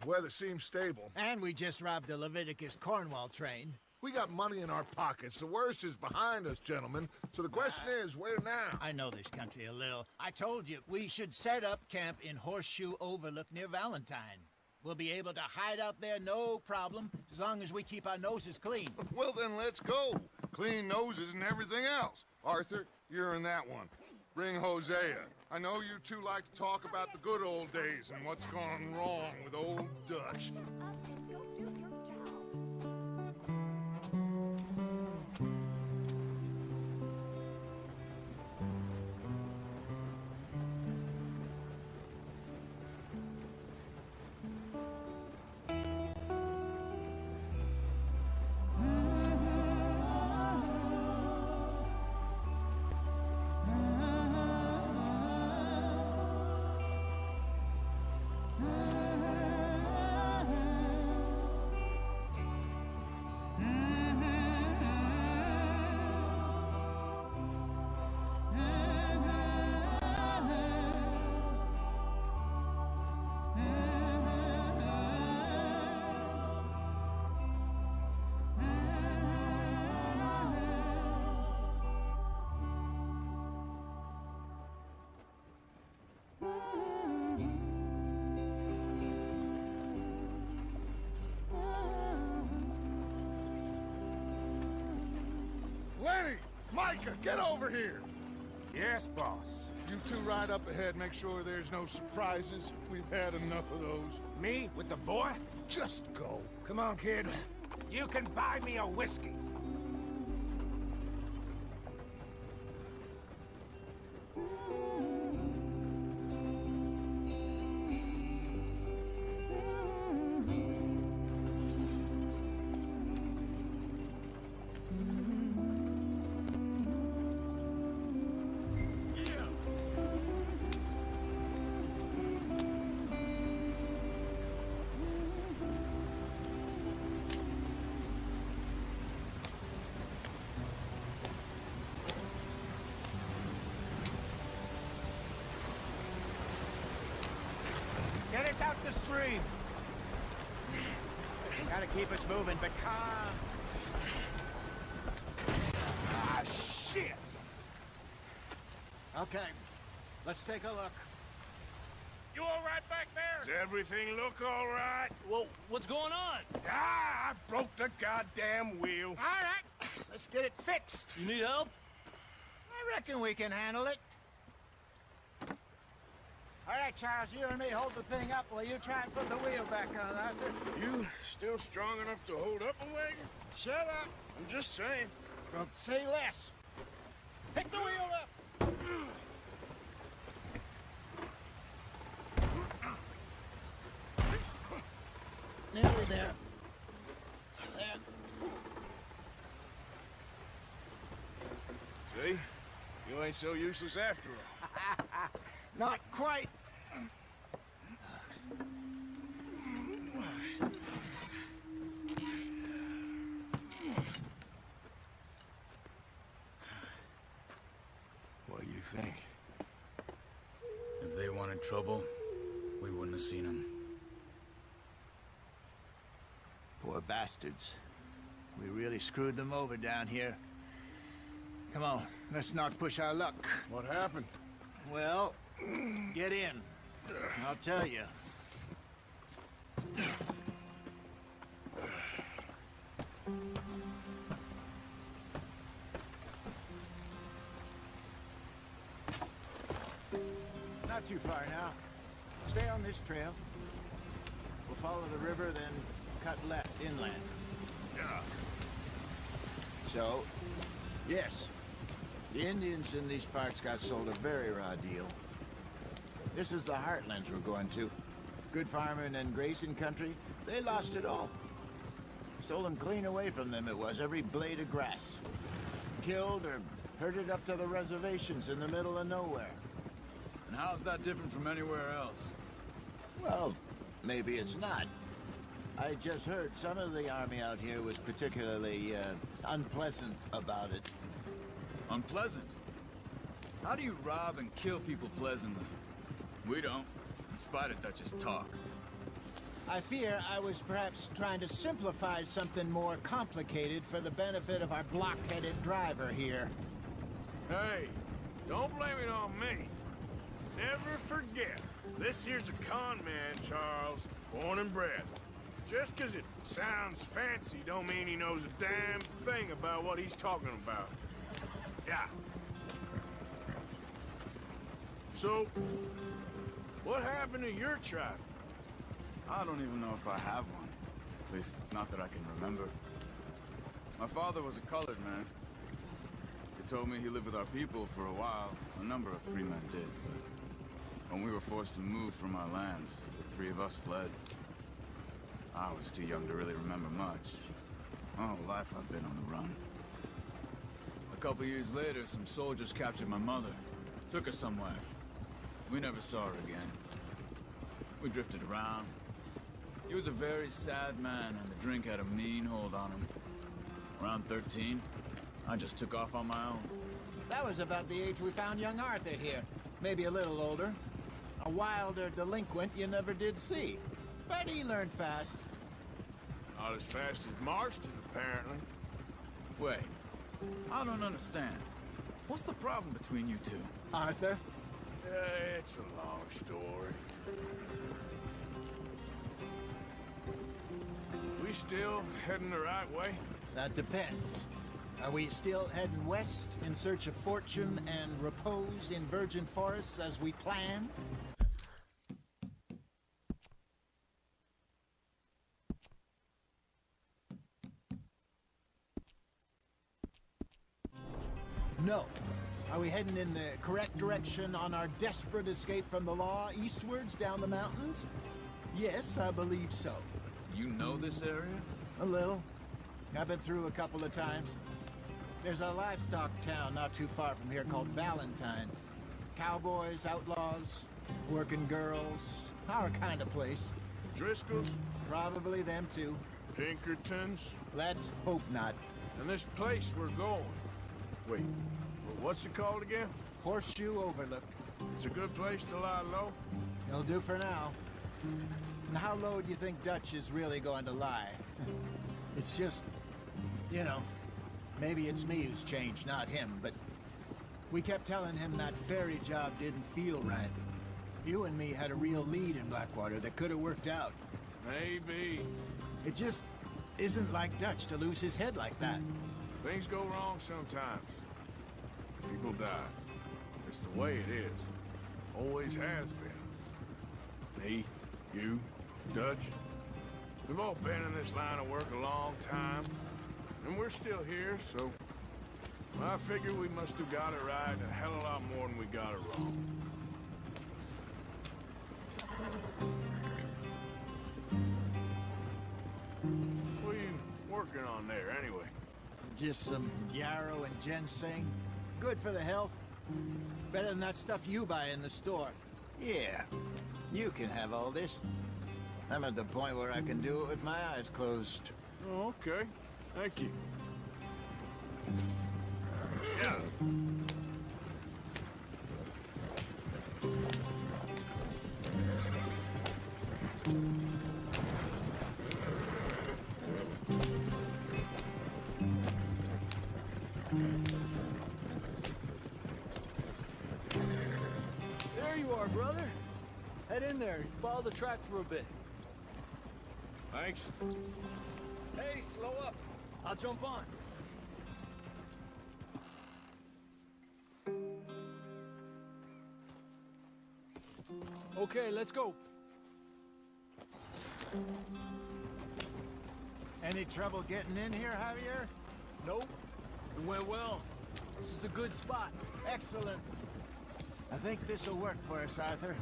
Weather seems stable. And we just robbed the Leviticus Cornwall train. We got money in our pockets. The worst is behind us, gentlemen. So the question is, where now? I know this country a little. I told you, we should set up camp in Horseshoe Overlook near Valentine. We'll be able to hide out there, no problem, as long as we keep our noses clean. Well, then let's go. Clean noses and everything else. Arthur, you're in that one. Bring Hosea. I know you two like to talk about the good old days and what's gone wrong with old Dutch. Lenny! Micah, get over here! Yes, boss. You two ride up ahead, make sure there's no surprises. We've had enough of those. Me with the boy? Just go. Come on, kid. You can buy me a whiskey. Get us out the stream. Gotta keep us moving, but calm. Ah, shit! Okay, let's take a look. You all right back there? Does everything look all right? Well, what's going on? Ah, I broke the goddamn wheel. All right, let's get it fixed. You need help? I reckon we can handle it. All right, Charles, you and me hold the thing up while you try and put the wheel back on, Arthur. You still strong enough to hold up a wagon? Shut up. I'm just saying. Don't say less. Pick the wheel up. Nearly there. There. See? You ain't so useless after all. Not quite. What do you think? If they wanted trouble, we wouldn't have seen them. Poor bastards. We really screwed them over down here. Come on, let's not push our luck. What happened? Well, get in. I'll tell you. Not too far now. Stay on this trail. We'll follow the river, then cut left inland. Yeah. So, yes, the Indians in these parts got sold a very raw deal. This is the heartlands we're going to. Good farming and grazing country, they lost it all. Stolen clean away from them it was, every blade of grass. Killed or herded up to the reservations in the middle of nowhere. And how's that different from anywhere else? Well, maybe it's not. I just heard some of the army out here was particularly, unpleasant about it. Unpleasant? How do you rob and kill people pleasantly? We don't, in spite of Dutch's talk. I fear I was perhaps trying to simplify something more complicated for the benefit of our blockheaded driver here. Hey, don't blame it on me. Never forget, this here's a con man, Charles, born and bred. Just 'cause it sounds fancy don't mean he knows a damn thing about what he's talking about. Yeah. So, what happened to your tribe? I don't even know if I have one. At least, not that I can remember. My father was a colored man. He told me he lived with our people for a while. A number of free men did, but when we were forced to move from our lands, the three of us fled. I was too young to really remember much. My whole life I've been on the run. A couple years later, some soldiers captured my mother. Took her somewhere. We never saw her again. We drifted around. He was a very sad man, and the drink had a mean hold on him. Around 13, I just took off on my own. That was about the age we found young Arthur here. Maybe a little older. A wilder delinquent you never did see. But he learned fast. Not as fast as Marston, apparently. Wait, I don't understand. What's the problem between you two? Arthur? It's a long story. We still heading the right way? That depends. Are we still heading west in search of fortune and repose in virgin forests as we planned? No. Are we heading in the correct direction on our desperate escape from the law eastwards down the mountains? Yes, I believe so. You know this area? A little. I've been through a couple of times. There's a livestock town not too far from here called Valentine. Cowboys, outlaws, working girls, our kind of place. Driscoll's? Probably them too. Pinkertons? Let's hope not. And this place we're going. Wait, what's it called again? Horseshoe Overlook. It's a good place to lie low? It'll do for now. And how low do you think Dutch is really going to lie? It's just, you know, maybe it's me who's changed, not him, but we kept telling him that ferry job didn't feel right. You and me had a real lead in Blackwater that could have worked out. Maybe. It just isn't like Dutch to lose his head like that. Things go wrong sometimes. People die. It's the way it is. Always has been. Me, you, Dutch. We've all been in this line of work a long time. And we're still here, so... I figure we must have got it right a hell of a lot more than we got it wrong. What are you working on there, anyway? Just some yarrow and ginseng. Good for the health. Better than that stuff you buy in the store. Yeah, you can have all this. I'm at the point where I can do it with my eyes closed. Oh, okay. Thank you. Yeah. There you are, brother. Head in there. Follow the track for a bit. Thanks. Hey, slow up. I'll jump on. Okay, let's go. Any trouble getting in here, Javier? Nope. It went well. This is a good spot. Excellent. I think this will work for us, Arthur.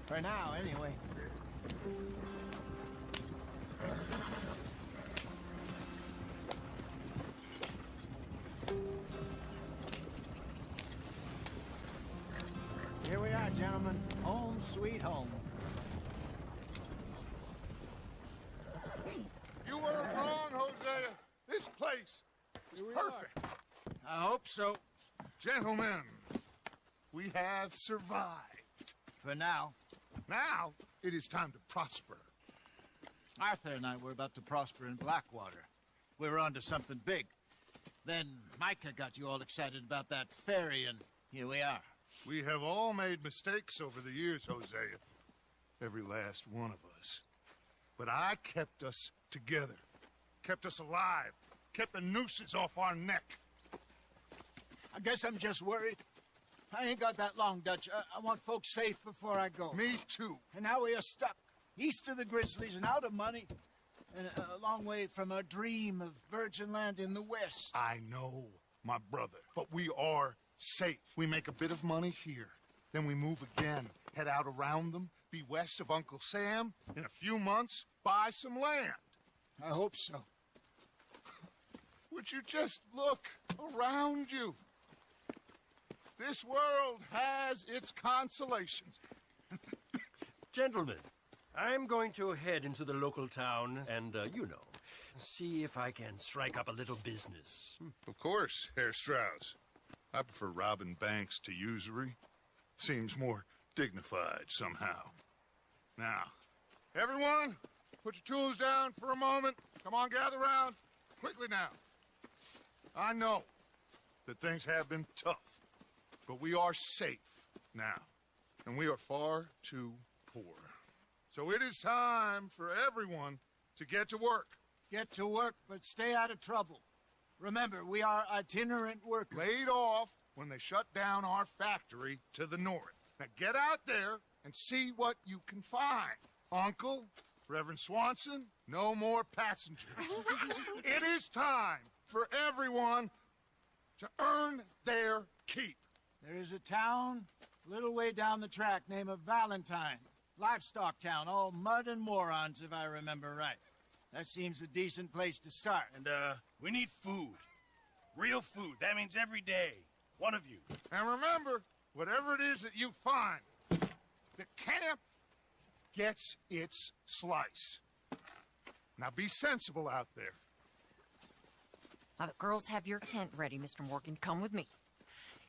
For now, anyway. Here we are, gentlemen. Home sweet home. You weren't wrong, Hosea. This place is perfect. I hope so. Gentlemen, we have survived. For now. Now, it is time to prosper. Arthur and I were about to prosper in Blackwater. We were onto something big. Then Micah got you all excited about that ferry, and here we are. We have all made mistakes over the years, Hosea. Every last one of us. But I kept us together. Kept us alive. Kept the nooses off our neck. I guess I'm just worried. I ain't got that long, Dutch. I want folks safe before I go. Me too. And now we are stuck, east of the Grizzlies and out of money, and a long way from our dream of virgin land in the west. I know, my brother. But we are safe. We make a bit of money here. Then we move again, head out around them, be west of Uncle Sam. In a few months, buy some land. I hope so. Would you just look around you? This world has its consolations. Gentlemen, I'm going to head into the local town and, see if I can strike up a little business. Of course, Herr Strauss. I prefer robbing banks to usury. Seems more dignified somehow. Now, everyone, put your tools down for a moment. Come on, gather round. Quickly now. I know that things have been tough, but we are safe now, and we are far too poor. So it is time for everyone to get to work. Get to work, but stay out of trouble. Remember, we are itinerant workers. Laid off when they shut down our factory to the north. Now get out there and see what you can find. Uncle, Reverend Swanson, no more passengers. It is time for everyone to earn their keep. There is a town a little way down the track named Valentine. Livestock town, all mud and morons, if I remember right. That seems a decent place to start. And, we need food. Real food. That means every day. One of you. And remember, whatever it is that you find, the camp gets its slice. Now be sensible out there. Now, the girls have your tent ready, Mr. Morgan. Come with me.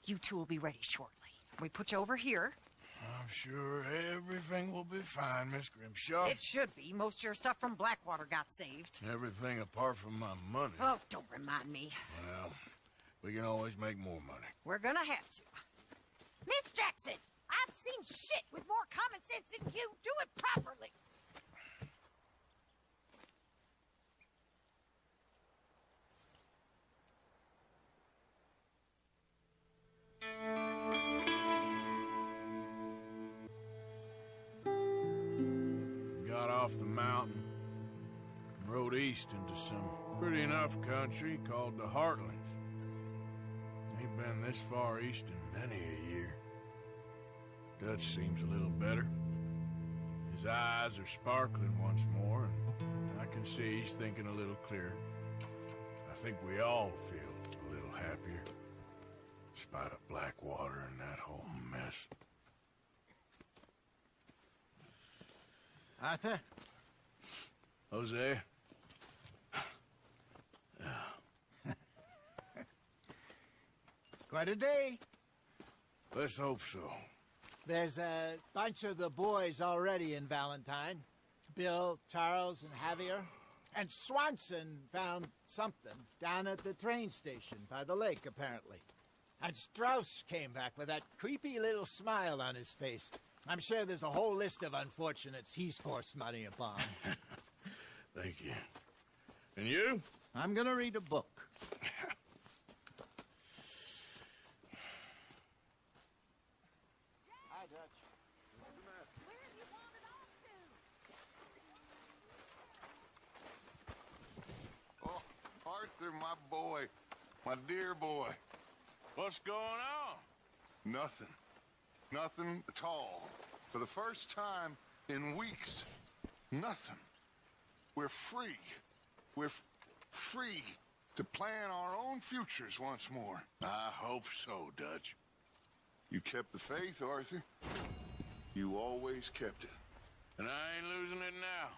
You two will be ready shortly. We put you over here. I'm sure everything will be fine, Miss Grimshaw. It should be. Most of your stuff from Blackwater got saved. Everything apart from my money. Oh, don't remind me. Well, we can always make more money. We're gonna have to. Miss Jackson, I've seen shit with more common sense than you. Do it properly. Got off the mountain and rode east into some pretty enough country called the Heartlands. Ain't been this far east in many a year. Dutch seems a little better. His eyes are sparkling once more, and I can see he's thinking a little clearer. I think we all feel a little happier, in spite of Blackwater and that whole mess. Arthur? Jose? Quite a day. Let's hope so. There's a bunch of the boys already in Valentine. Bill, Charles, and Javier. And Swanson found something down at the train station by the lake, apparently. And Strauss came back with that creepy little smile on his face. I'm sure there's a whole list of unfortunates he's forced money upon. Thank you. And you? I'm gonna read a book. Hi, Dutch. Where have you wandered off to? Oh, Arthur, my boy. My dear boy. What's going on? Nothing. Nothing at all. For the first time in weeks, nothing. We're free. We're free to plan our own futures once more. I hope so, Dutch. You kept the faith, Arthur. You always kept it. And I ain't losing it now.